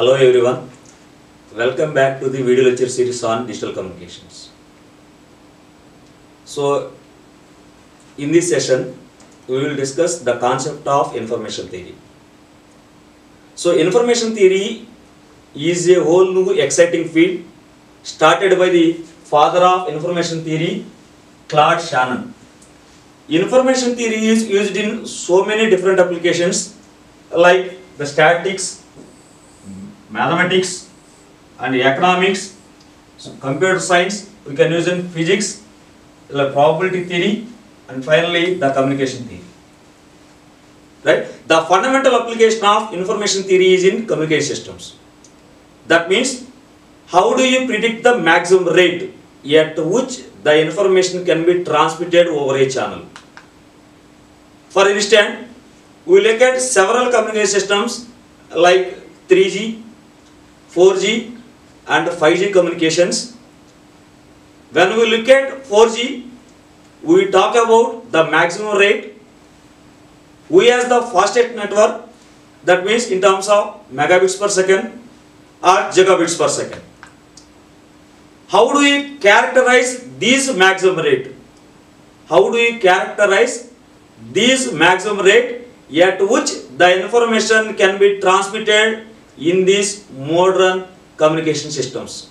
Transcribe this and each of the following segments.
Hello everyone, welcome back to the video lecture series on digital communications. So, in this session, we will discuss the concept of information theory. So, information theory is a whole new exciting field started by the father of information theory, Claude Shannon. Information theory is used in so many different applications like the statistics, mathematics and economics, so computer science, we can use in physics, the probability theory, and finally the communication theory. Right? The fundamental application of information theory is in communication systems. That means, how do you predict the maximum rate at which the information can be transmitted over a channel? For instance, we look at several communication systems like 3G, 4G and 5G communications. When we look at 4G, we talk about the maximum rate. We have the fastest network, that means in terms of megabits per second or gigabits per second. How do we characterize this maximum rate? How do we characterize this maximum rate at which the information can be transmitted in these modern communication systems?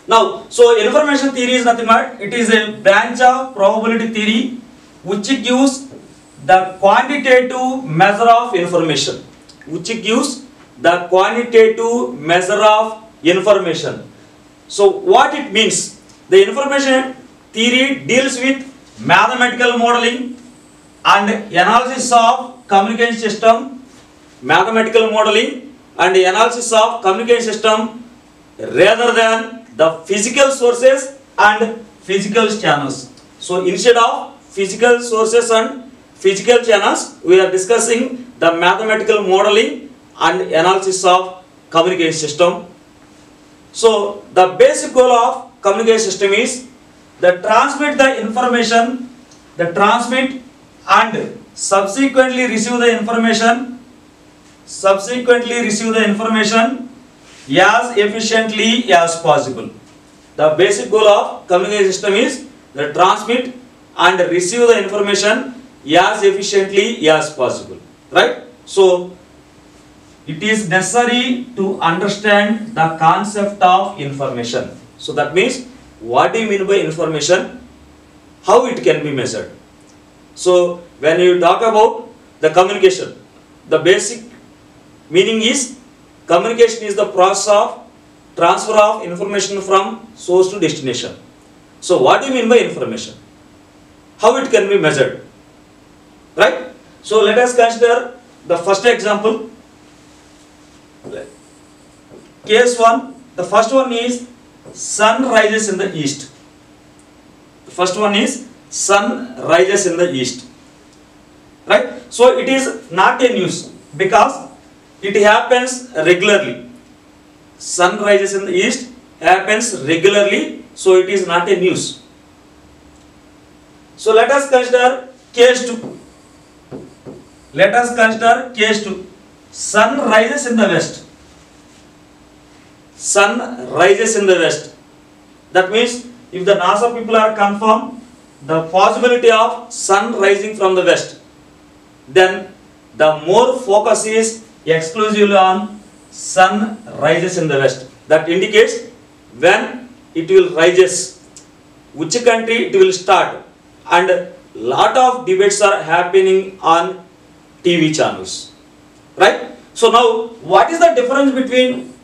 Now, so information theory is nothing but it is a branch of probability theory which gives the quantitative measure of information. So what it means? The information theory deals with mathematical modeling and analysis of communication system, rather than the physical sources and physical channels. So instead of physical sources and physical channels, we are discussing the mathematical modeling and analysis of communication system. So the basic goal of communication system is to transmit the information, and subsequently receive the information as efficiently as possible. The basic goal of communication system is to transmit and receive the information as efficiently as possible. Right? So it is necessary to understand the concept of information. So that means, what do you mean by information? How it can be measured? So when you talk about the communication, the basic meaning is communication is the process of transfer of information from source to destination. So what do you mean by information? How it can be measured? Right? So let us consider the first example. Case 1, the first one is sun rises in the east. The first one is sun rises in the east. Right? So it is not a news because it happens regularly. Sun rises in the east happens regularly, so it is not a news. So let us consider case 2. Sun rises in the west. That means, if the NASA people are confirmed the possibility of sun rising from the west, then the more focus is exclusively on sun rises in the west. That indicates when it will rises, which country it will start, and lot of debates are happening on TV channels. Right? So now, what is the difference between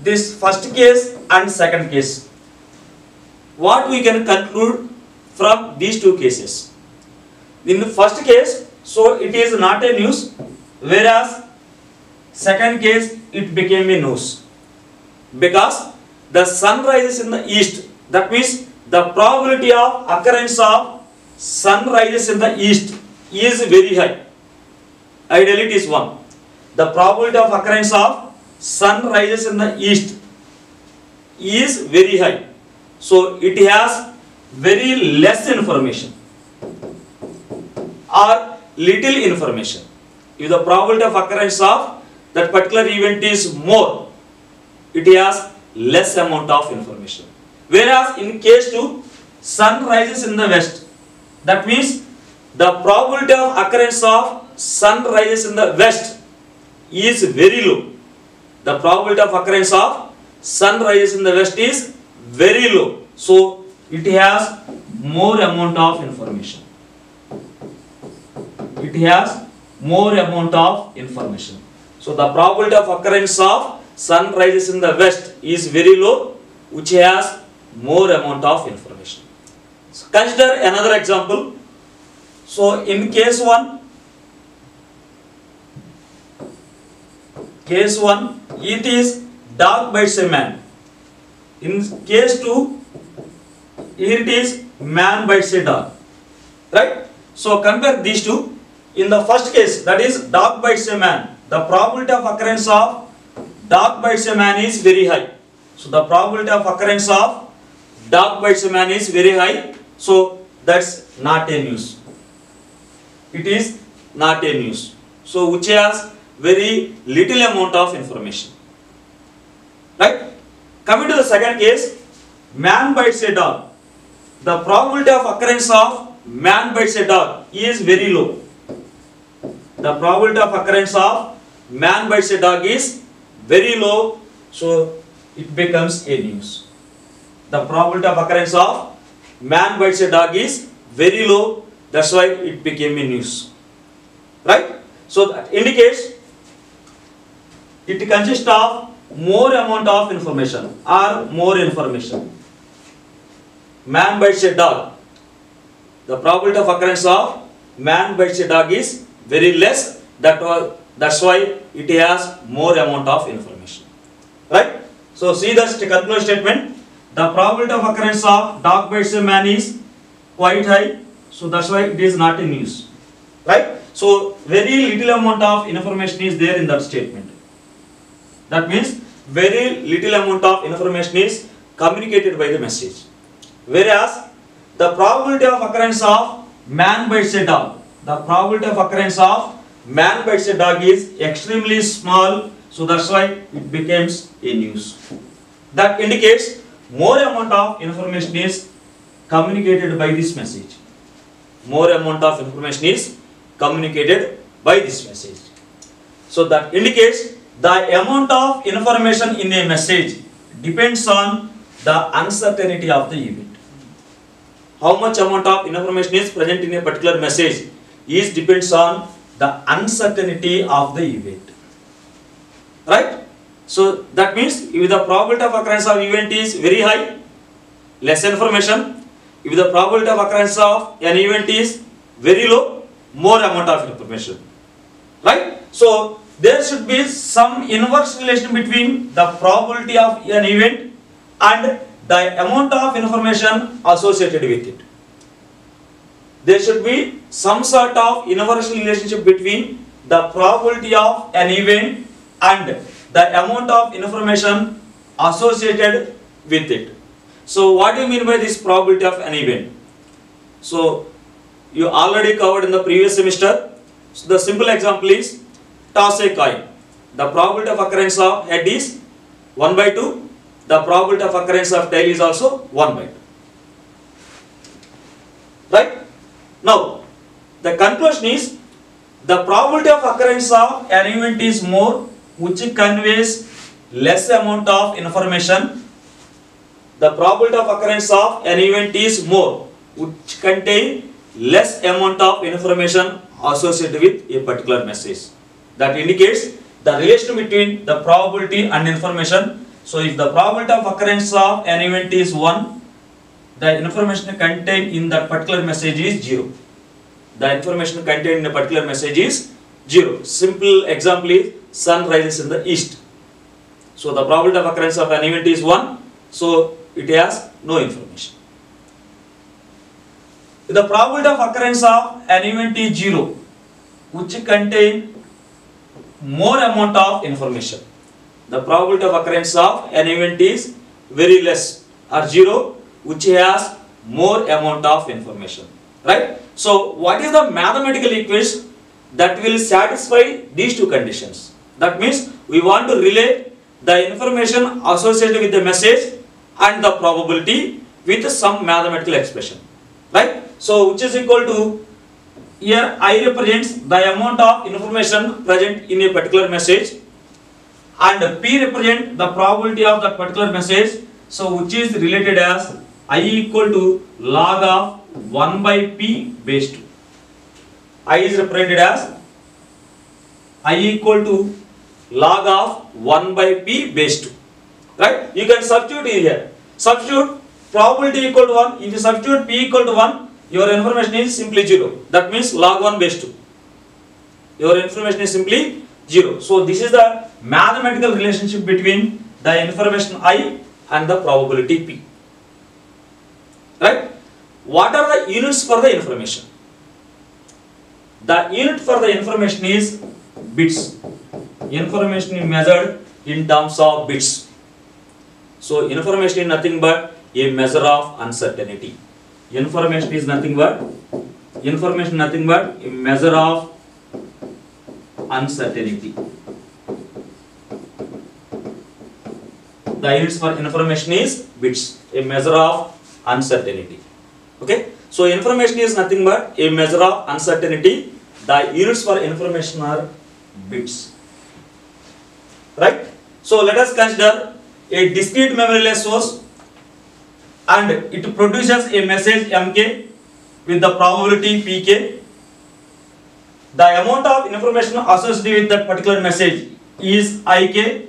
this first case and second case? What we can conclude from these two cases? In the first case, so it is not a news, whereas second case it became a news because the sun rises in the east. That means the probability of occurrence of sun rises in the east is very high. Ideally it is 1. The probability of occurrence of sun rises in the east is very high. So it has very less information or little information. If the probability of occurrence of that particular event is more, it has less amount of information. Whereas in case 2, sun rises in the west. That means the probability of occurrence of sun rises in the west is very low. The probability of occurrence of sun rises in the west is very low. So it has more amount of information. It has more amount of information. So the probability of occurrence of sun rises in the west is very low, which has more amount of information. So consider another example. So in case 1, it is dog bites a man. In case 2, here it is man bites a dog. Right? So compare these two. In the first case, that is dog bites a man, the probability of occurrence of dog bites a man is very high. So the probability of occurrence of dog bites a man is very high. So that's not a news. It is not a news. So which has very little amount of information. Right? Coming to the second case, man bites a dog. The probability of occurrence of man bites a dog is very low. The probability of occurrence of man bites a dog is very low, so it becomes a news. The probability of occurrence of man bites a dog is very low, that's why it became a news. Right? So that indicates it consists of more amount of information or more information. Man bites a dog. The probability of occurrence of man bites a dog is very less. That's why it has more amount of information. Right? So see the conclusion statement. The probability of occurrence of dog bites a man is quite high. So that's why it is not a news. Right? So very little amount of information is there in that statement. That means very little amount of information is communicated by the message. Whereas the probability of occurrence of man bites a dog, the probability of occurrence of man bites a dog is extremely small, so that's why it becomes a news. That indicates more amount of information is communicated by this message. More amount of information is communicated by this message. So that indicates the amount of information in a message depends on the uncertainty of the event. How much amount of information is present in a particular message depends on the uncertainty of the event. Right? So that means if the probability of occurrence of event is very high, less information. If the probability of occurrence of an event is very low, more amount of information. Right? So there should be some inverse relation between the probability of an event and the amount of information associated with it. There should be some sort of inverse relationship between the probability of an event and the amount of information associated with it. So what do you mean by this probability of an event? So you already covered in the previous semester. So the simple example is toss a coin. The probability of occurrence of head is 1/2. The probability of occurrence of tail is also 1/2. Right? Now, the conclusion is the probability of occurrence of an event is more, which conveys less amount of information. The probability of occurrence of an event is more, which contain less amount of information associated with a particular message. That indicates the relation between the probability and information. So if the probability of occurrence of an event is 1, the information contained in that particular message is 0. The information contained in a particular message is 0. Simple example is sun rises in the east. So the probability of occurrence of an event is 1. So it has no information. If the probability of occurrence of an event is 0, which contain more amount of information. The probability of occurrence of an event is very less or 0, which has more amount of information. Right? So what is the mathematical equation that will satisfy these two conditions? That means we want to relate the information associated with the message and the probability with some mathematical expression, right? So which is equal to, here I represents the amount of information present in a particular message, and P represent the probability of that particular message, so which is related as I equal to log of 1 by P base 2. I is represented as I equal to log of 1 by P base 2, right? You can substitute here. Substitute probability equal to 1. If you substitute P equal to 1, your information is simply 0. That means log 1 base 2. Your information is simply 0. So this is the mathematical relationship between the information I and the probability P. Right? What are the units for the information? The unit for the information is bits. Information is measured in terms of bits. So information is nothing but a measure of uncertainty. Information is nothing but a measure of uncertainty. The units for information is bits, a measure of uncertainty. Okay, so information is nothing but a measure of uncertainty. The units for information are bits, right? So let us consider a discrete memoryless source, and it produces a message Mk with the probability Pk. The amount of information associated with that particular message is Ik,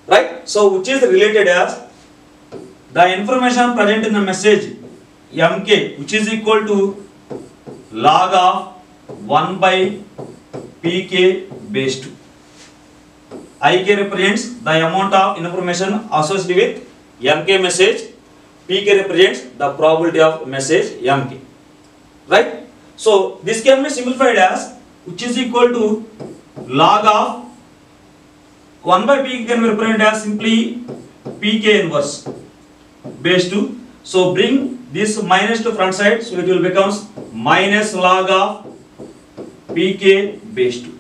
right? So which is related as the information present in the message Mk, which is equal to log of 1 by Pk base 2. Ik represents the amount of information associated with Mk message. Pk represents the probability of message Mk, right? So this can be simplified as, which is equal to log of 1 by Pk can be represented as simply Pk inverse base 2. So bring this minus to front side, so it will becomes minus log of Pk base 2.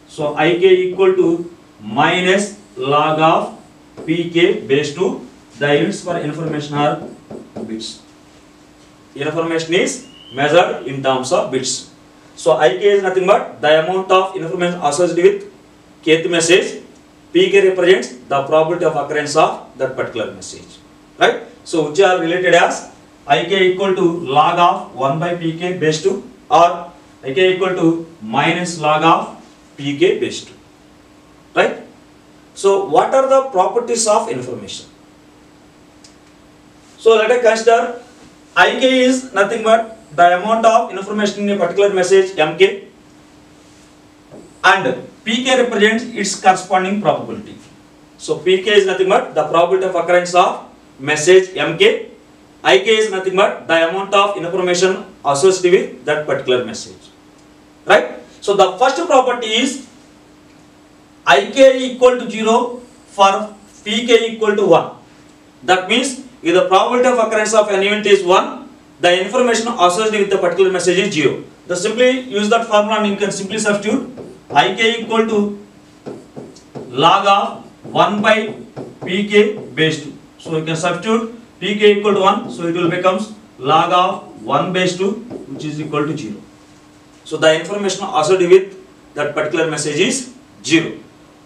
So Ik equal to minus log of Pk base 2. The units for information are bits. Information is measured in terms of bits. So Ik is nothing but the amount of information associated with kth message. Pk represents the probability of occurrence of that particular message, right? So which are related as Ik equal to log of 1 by Pk base 2, or Ik equal to minus log of Pk base 2, right? So what are the properties of information? So let us consider Ik is nothing but the amount of information in a particular message Mk, and Pk represents its corresponding probability. So Pk is nothing but the probability of occurrence of message Mk. Ik is nothing but the amount of information associated with that particular message, right? So the first property is Ik equal to 0 for Pk equal to 1. That means if the probability of occurrence of an event is 1, the information associated with the particular message is 0. Then simply use that formula and you can simply substitute Ik equal to log of 1 by Pk base 2. So you can substitute Pk equal to 1, so it will becomes log of 1 base 2, which is equal to 0. So the information associated with that particular message is 0.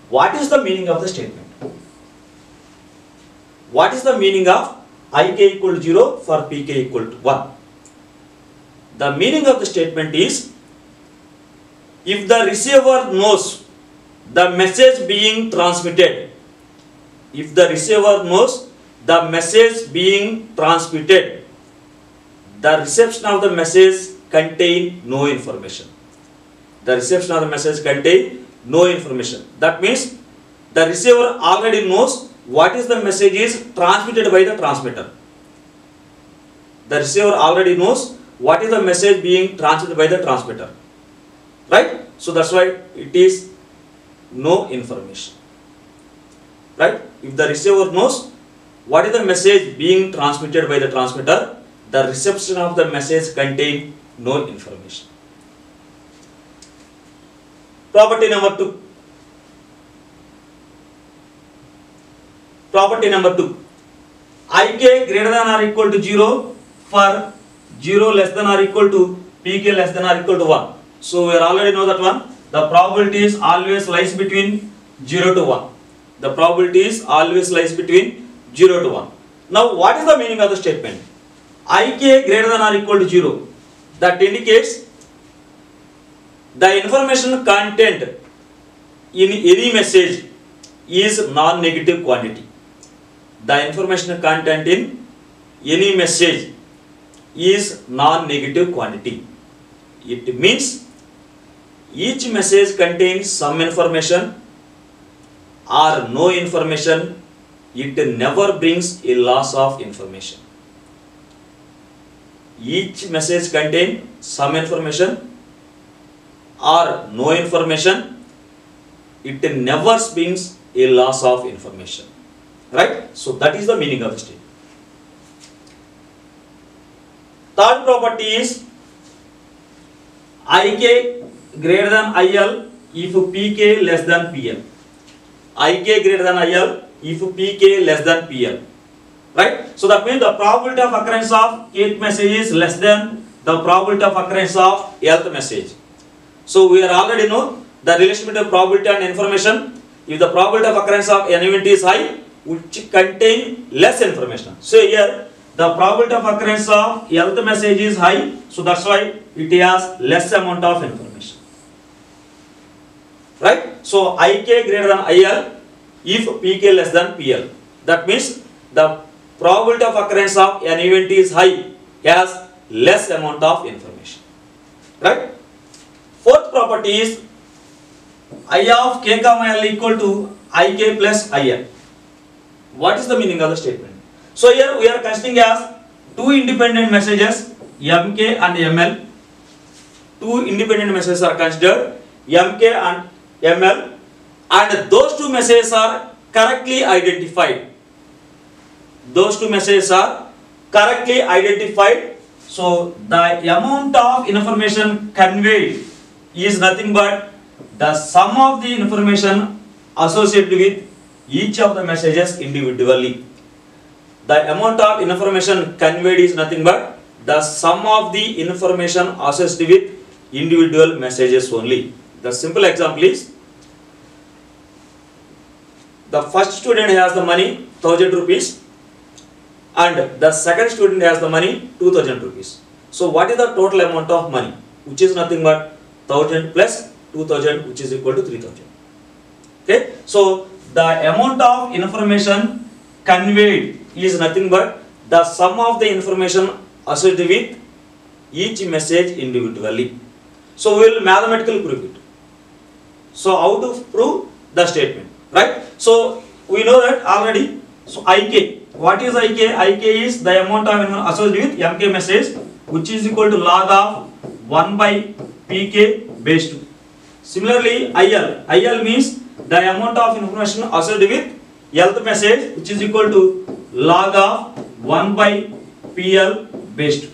What is the meaning of the statement? What is the meaning of Ik equal to 0 for Pk equal to 1? The meaning of the statement is, if the receiver knows the message being transmitted, if the receiver knows the message being transmitted, the reception of the message contain no information. The reception of the message contain no information. That means the receiver already knows what is the message is transmitted by the transmitter. The receiver already knows what is the message being transmitted by the transmitter, right? So that's why it is no information, right? If the receiver knows what is the message being transmitted by the transmitter, the reception of the message contain no information. Property number 2. property number 2. Ik greater than or equal to 0 for 0 less than or equal to pk less than or equal to 1. So we already know that one. The probability is always lies between 0 to 1. The probability is always lies between 0 to 1. Now what is the meaning of the statement? Ik greater than or equal to 0. That indicates the information content in any message is non-negative quantity. The information content in any message is non-negative quantity. It means each message contains some information or no information. It never brings a loss of information. Each message contains some information or no information. It never brings a loss of information. Right? So that is the meaning of the statement. Third property is Ik greater than IL if Pk less than PL. Ik greater than IL if Pk less than PL. Right? So that means the probability of occurrence of kth message is less than the probability of occurrence of lth message. So we are already know the relation between probability and information. If the probability of occurrence of an event is high, which contain less information. So here the probability of occurrence of lth message is high, so that's why it has less amount of information. Right? So Ik greater than IL if Pk less than PL. That means the probability of occurrence of an event is high, has less amount of information. Right? Fourth property is I of k comma L equal to Ik plus IL. What is the meaning of the statement? So here we are considering as two independent messages, Mk and Ml. Two independent messages are considered, Mk and Ml, and those two messages are correctly identified. Those two messages are correctly identified. So the amount of information conveyed is nothing but the sum of the information associated with each of the messages individually. The amount of information conveyed is nothing but the sum of the information associated with individual messages only. The simple example is the first student has the money 1000 rupees and the second student has the money 2000 rupees. So what is the total amount of money? Which is nothing but 1000 plus 2000, which is equal to 3000. Okay, so the amount of information conveyed is nothing but the sum of the information associated with each message individually. So we will mathematically prove it. So how to prove the statement, right? So we know that already. So Ik, what is Ik? Ik is the amount of information associated with Mk message, which is equal to log of 1 by Pk base 2. Similarly, IL means the amount of information associated with lth message, which is equal to log of 1 by PL base 2.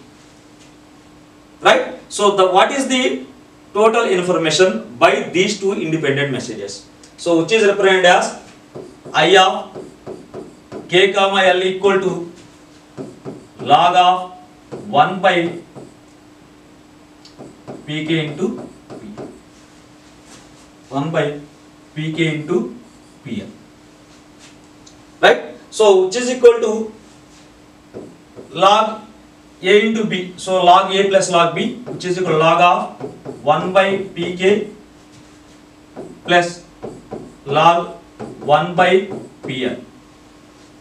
Right? So what is the total information by these two independent messages? So which is represented as I of k comma L equal to log of 1 by Pk into P. 1 by Pk into Pl. Right? So which is equal to log A into B. So log A plus log B, which is equal to log of 1 by Pk plus log 1 by Pl.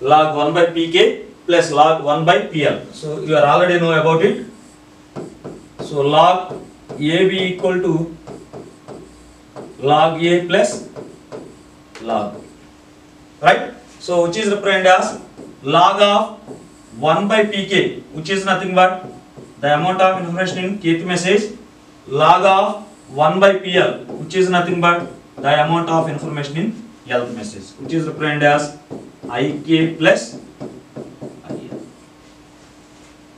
Log 1 by Pk plus log 1 by Pl. So you are already know about it. So log AB equal to log A plus log B. Right? So which is represented as log of 1 by Pk, which is nothing but the amount of information in kth message, log of 1 by Pl, which is nothing but the amount of information in lth message, which is represented as Ik plus IL,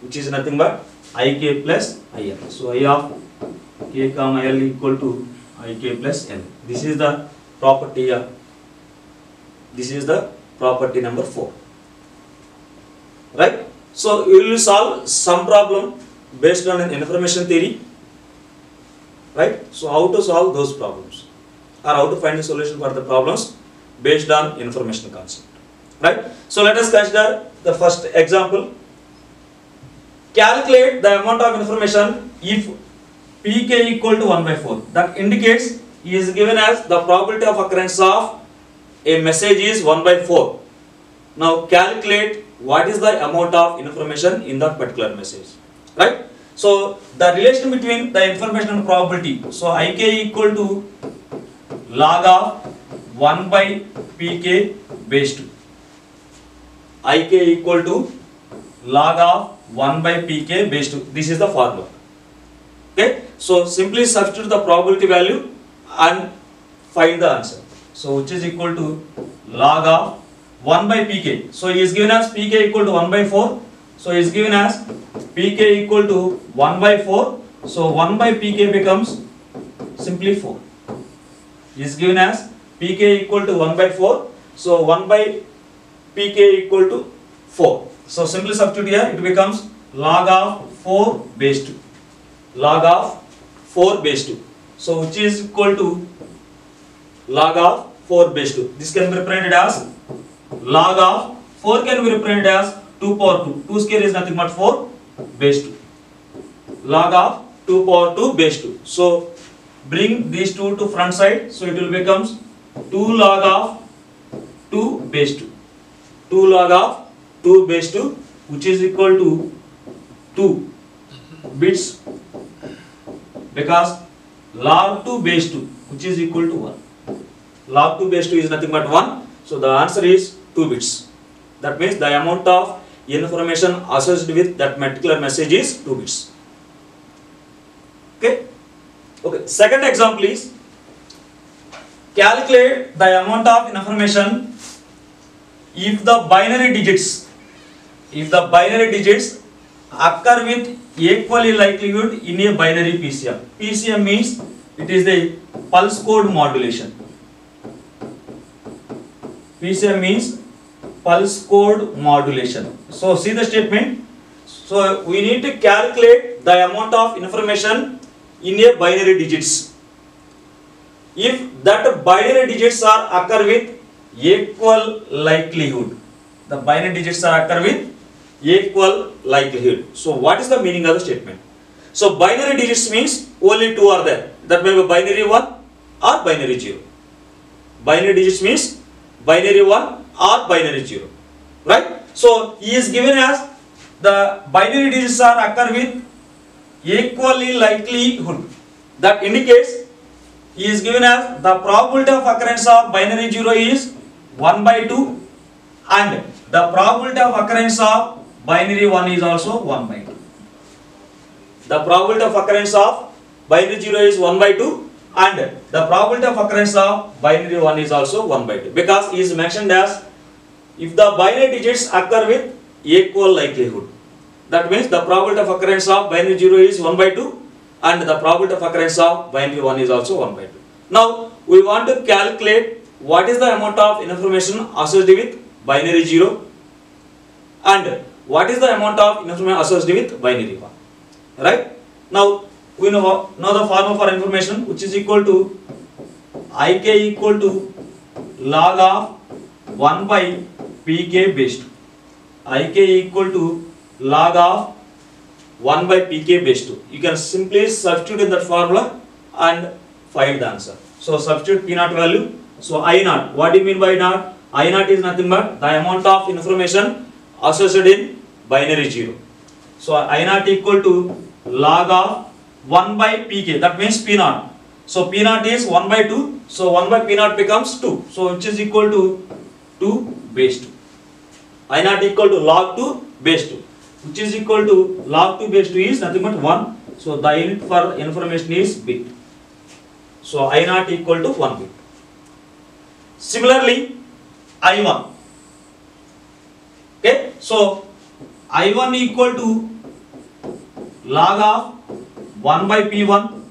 which is nothing but Ik plus IL. So I of k comma L equal to Ik plus L. This is the property property number 4. Right? So we will solve some problem based on an information theory. Right? So how to solve those problems, or how to find the solution for the problems based on information concept. Right? So let us consider the first example. Calculate the amount of information if Pk equal to 1 by 4. That indicates he is given as the probability of occurrence of a message is 1 by 4. Now calculate what is the amount of information in that particular message. Right? So the relation between the information and probability. So Ik equal to log of 1 by Pk base 2. Ik equal to log of 1 by Pk base 2. This is the formula. Okay. So simply substitute the probability value and find the answer. So which is equal to log of 1 by Pk. So he is given as Pk equal to 1 by 4. So he is given as Pk equal to 1 by 4. So 1 by Pk becomes simply 4. He is given as Pk equal to 1 by 4. So 1 by Pk equal to 4. So simply substitute here, it becomes log of 4 base 2. Log of 4 base 2. So which is equal to log of 4 base 2. This can be represented as log of 4 can be represented as 2 power 2. 2 square is nothing but 4 base 2. Log of 2 power 2 base 2. So bring these two to front side. So it will becomes 2 log of 2 base 2. 2 log of 2 base 2, which is equal to 2 bits, because log 2 base 2, which is equal to 1. Log 2 base 2 is nothing but 1. So the answer is 2 bits. That means the amount of information associated with that particular message is 2 bits. Okay. Okay. Second example is calculate the amount of information if the binary digits occur with equally likelihood in a binary PCM. PCM means it is the pulse code modulation. PCM means pulse code modulation. So see the statement. So we need to calculate the amount of information in a binary digits. If that binary digits are occur with equal likelihood, the binary digits are occur with equal likelihood. So what is the meaning of the statement? So binary digits means only two are there. That may be binary 1 or binary 0. Binary digits means binary 1 or binary 0. Right? So he is given as the binary digits are occur with equally likelihood. That indicates he is given as the probability of occurrence of binary 0 is 1 by 2 and the probability of occurrence of binary 1 is also 1 by 2. The probability of occurrence of binary 0 is 1 by 2 and the probability of occurrence of binary 1 is also 1 by 2, because it is mentioned as if the binary digits occur with equal likelihood. That means the probability of occurrence of binary 0 is 1 by 2 and the probability of occurrence of binary 1 is also 1 by 2. Now we want to calculate what is the amount of information associated with binary 0 and what is the amount of information associated with binary 1. Right? Now we know the formula for information, which is equal to Ik equal to log of 1 by Pk base 2. Ik equal to log of 1 by Pk base 2. You can simply substitute in that formula and find the answer. So substitute P naught value. So I naught. What do you mean by naught? I naught is nothing but the amount of information associated in binary 0. So I naught equal to log of 1 by Pk. That means P naught. So P naught is 1 by 2. So 1 by P naught becomes 2. So which is equal to 2 base 2. I naught equal to log 2 base 2. Which is equal to log 2 base 2 is nothing but 1. So the unit for information is bit. So I naught equal to 1 bit. Similarly, I1. Okay. So I1 equal to log of 1 by P1.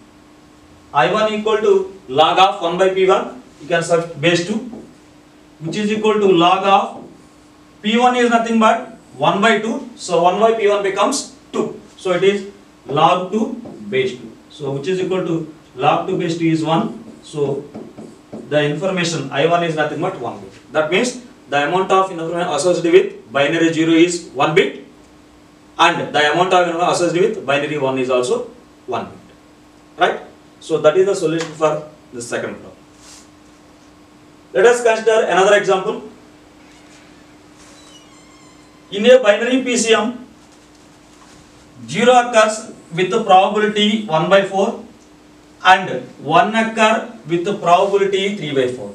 I1 equal to log of 1 by P1. You can substitute base 2, which is equal to log of P1 is nothing but 1 by 2. So 1 by P1 becomes 2. So it is log 2 base 2. So which is equal to log 2 base 2 is 1. So the information I1 is nothing but 1 bit. That means the amount of information associated with binary 0 is 1 bit, and the amount of information associated with binary 1 is also 1 bit. Right? So that is the solution for the second problem. Let us consider another example. In a binary PCM, 0 occurs with the probability 1 by 4 and 1 occur with the probability 3 by 4.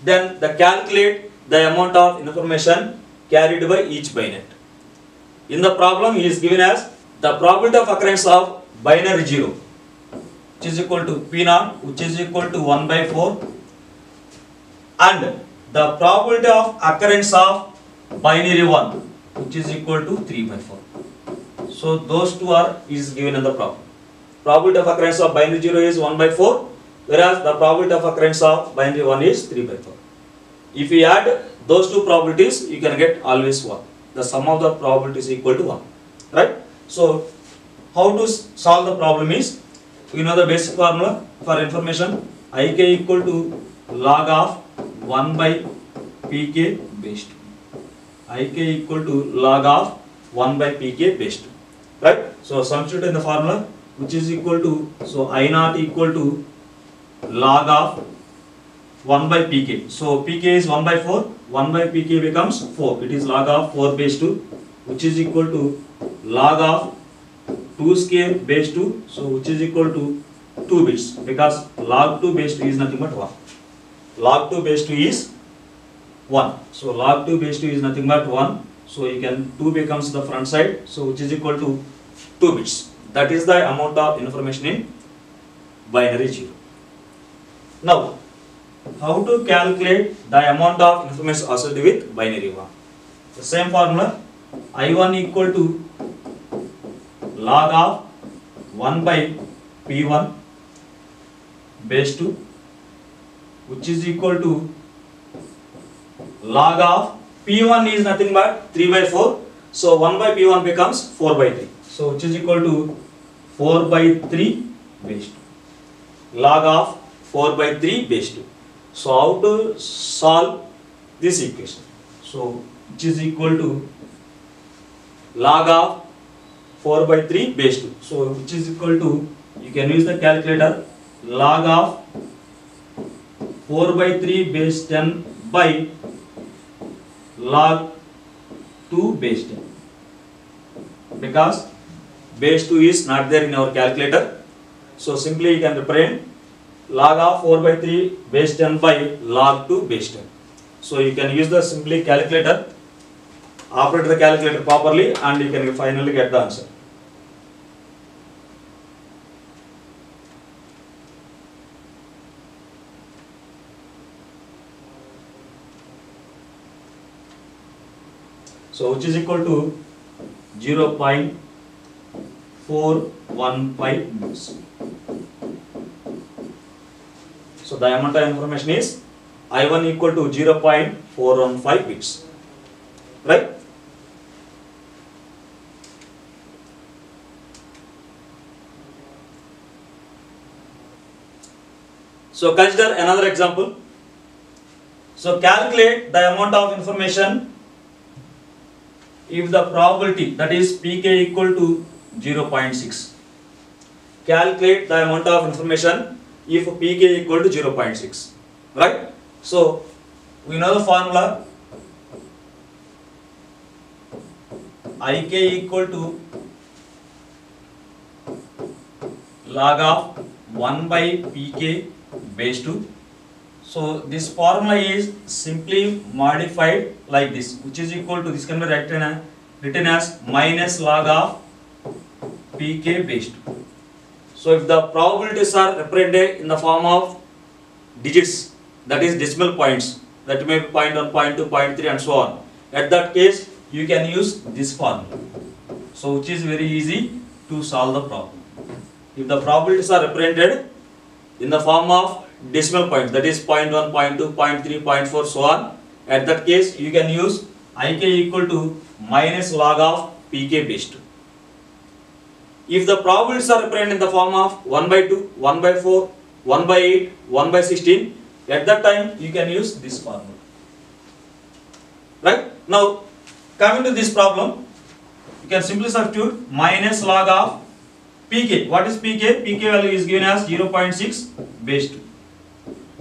Then calculate the amount of information carried by each bynet. In the problem, he is given as the probability of occurrence of binary 0, which is equal to P0, which is equal to 1 by 4, and the probability of occurrence of binary 1, which is equal to 3 by 4. So those two is given in the problem. Probability of occurrence of binary 0 is 1 by 4, whereas the probability of occurrence of binary 1 is 3 by 4. If you add those two probabilities, you can get always 1. The sum of the probabilities is equal to 1. Right? So how to solve the problem is, you know the basic formula for information, Ik equal to log of 1 by Pk base 2. Ik equal to log of 1 by Pk base 2. Right? So substitute in the formula, which is equal to, so I0 equal to log of 1 by Pk. So Pk is 1 by 4, 1 by Pk becomes 4. It is log of 4 base 2, which is equal to log of 2 square base 2, so which is equal to 2 bits, because log 2 base 2 is nothing but 1. Log 2 base 2 is 1. So log 2 base 2 is nothing but 1. So you can 2 becomes the front side, so which is equal to 2 bits. That is the amount of information in binary 0. Now, how to calculate the amount of information associated with binary 1? The same formula, I1 equal to log of 1 by P1 base 2, which is equal to log of P1 is nothing but 3 by 4. So 1 by P1 becomes 4 by 3. So which is equal to 4 by 3 base 2. Log of 4 by 3 base 2. So how to solve this equation? So which is equal to log of 4 by 3 base 2. So which is equal to, you can use the calculator, log of 4 by 3 base 10 by log 2 base 10, because base 2 is not there in our calculator. So simply you can represent log of 4 by 3 base 10 by log 2 base 10. So you can use the simply calculator, operate the calculator properly, and you can finally get the answer. So which is equal to 0.415 bits. So the amount of information is I1 equal to 0.415 bits. Right? So consider another example. So calculate the amount of information if the probability, that is Pk equal to 0.6. Calculate the amount of information if Pk equal to 0.6. Right? So we know the formula, Ik equal to log of 1 by Pk base 2. So this formula is simply modified like this, which is equal to, this can be written as minus log of Pk base 2. So if the probabilities are represented in the form of digits, that is decimal points, that may be 0.1, 0.2, 0.3 and so on, at that case you can use this formula. So which is very easy to solve the problem. If the probabilities are represented in the form of decimal points, that is 0.1, 0.2, 0.3, 0.4, so on, at that case you can use Ik equal to minus log of Pk base 2. If the probabilities are represented in the form of 1 by 2, 1 by 4, 1 by 8, 1 by 16, at that time you can use this formula. Right? Now, coming to this problem, you can simply substitute minus log of Pk. What is Pk? Pk value is given as 0.6 base 2.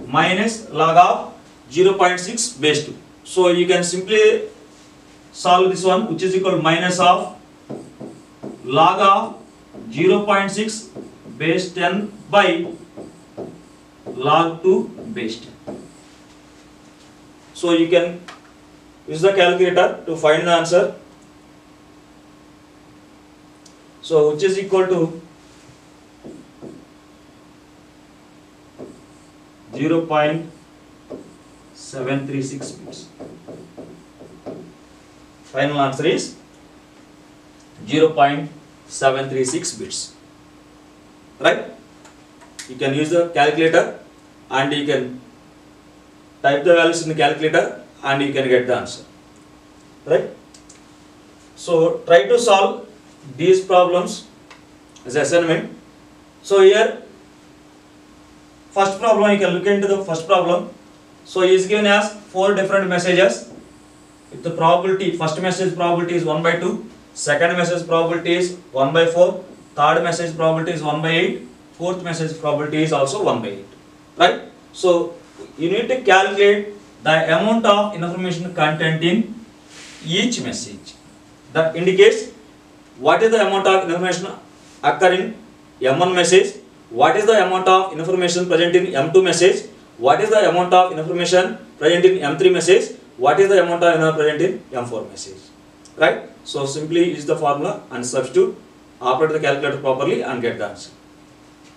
Minus log of 0.6 base 2. So you can simply solve this one, which is equal to minus of log of 0.6 base 10 by log 2 base 10. So you can use the calculator to find the answer. So which is equal to 0.736 bits. Final answer is 0.736 bits. Right? You can use the calculator and you can type the values in the calculator and you can get the answer. Right? So try to solve these problems as assignment. So here, first problem, you can look into the first problem. So he is given as 4 different messages. If the probability, first message probability is 1 by 2, second message probability is 1 by 4, third message probability is 1 by 8, fourth message probability is also 1 by 8. Right? So you need to calculate the amount of information content in each message. That indicates what is the amount of information occurring in M1 message, what is the amount of information present in M2 message, what is the amount of information present in M3 message, what is the amount of information present in M4 message. Right? So simply use the formula and substitute, operate the calculator properly and get the answer.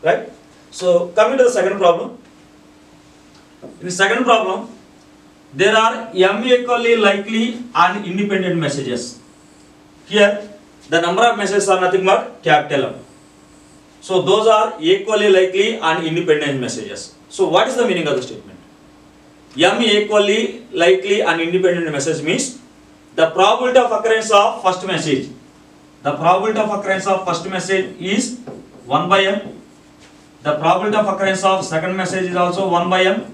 Right? So coming to the second problem. In the second problem, there are M equally likely and independent messages. Here the number of messages are nothing but capital M. So those are equally likely and independent messages. So what is the meaning of the statement? M equally likely and independent message means the probability of occurrence of first message. The probability of occurrence of first message is 1 by M. The probability of occurrence of second message is also 1 by M.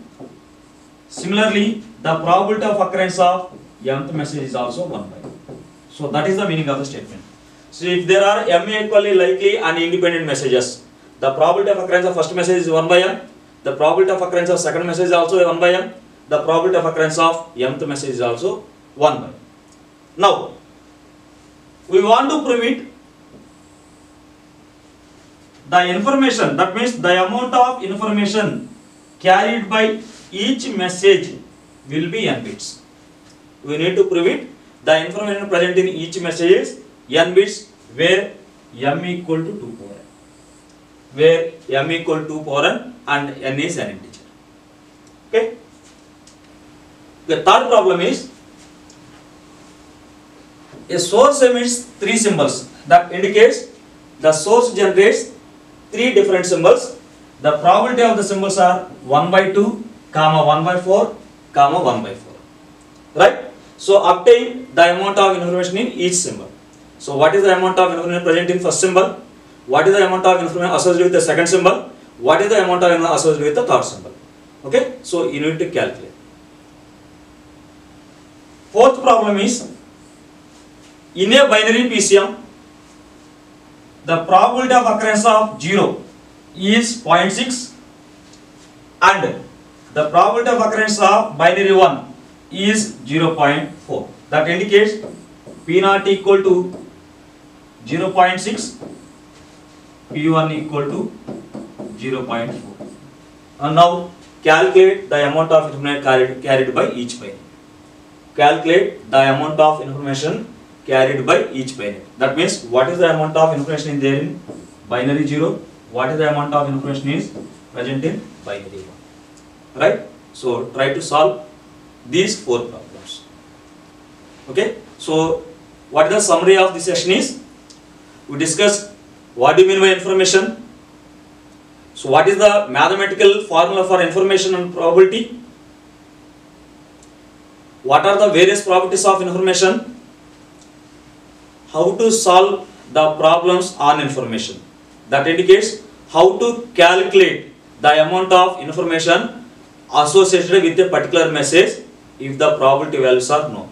Similarly, the probability of occurrence of mth message is also 1 by M. So that is the meaning of the statement. So if there are M equally likely and independent messages, the probability of occurrence of first message is 1 by M. The probability of occurrence of second message is also 1 by M. The probability of occurrence of mth message is also 1 by M. Now, we want to prove it. The information, that means the amount of information carried by each message will be n bits. We need to prove it. The information present in each message is n bits, where m equal to 2 power n. Where m equal to 2 power n and n is an integer. Okay. The third problem is a source emits 3 symbols. That indicates the source generates 3 different symbols. The probability of the symbols are 1 by 2, comma 1 by 4, comma 1 by 4. Right? So obtain the amount of information in each symbol. So what is the amount of information present in first symbol? What is the amount of information associated with the second symbol? What is the amount of information associated with the third symbol? Okay? So you need to calculate. Fourth problem is, in a binary PCM, the probability of occurrence of 0 is 0.6 and the probability of occurrence of binary 1 is 0.4. That indicates P0 equal to 0.6, P1 equal to 0.4. And now calculate the amount of information carried by each binary. Calculate the amount of information carried by each binary. That means what is the amount of information in there in binary 0, what is the amount of information is present in binary 1. Right? So try to solve these 4 problems. Okay? So what is the summary of this session is, we discussed what do you mean by information. So what is the mathematical formula for information and probability? What are the various properties of information? How to solve the problems on information. That indicates how to calculate the amount of information associated with a particular message if the probability values are known.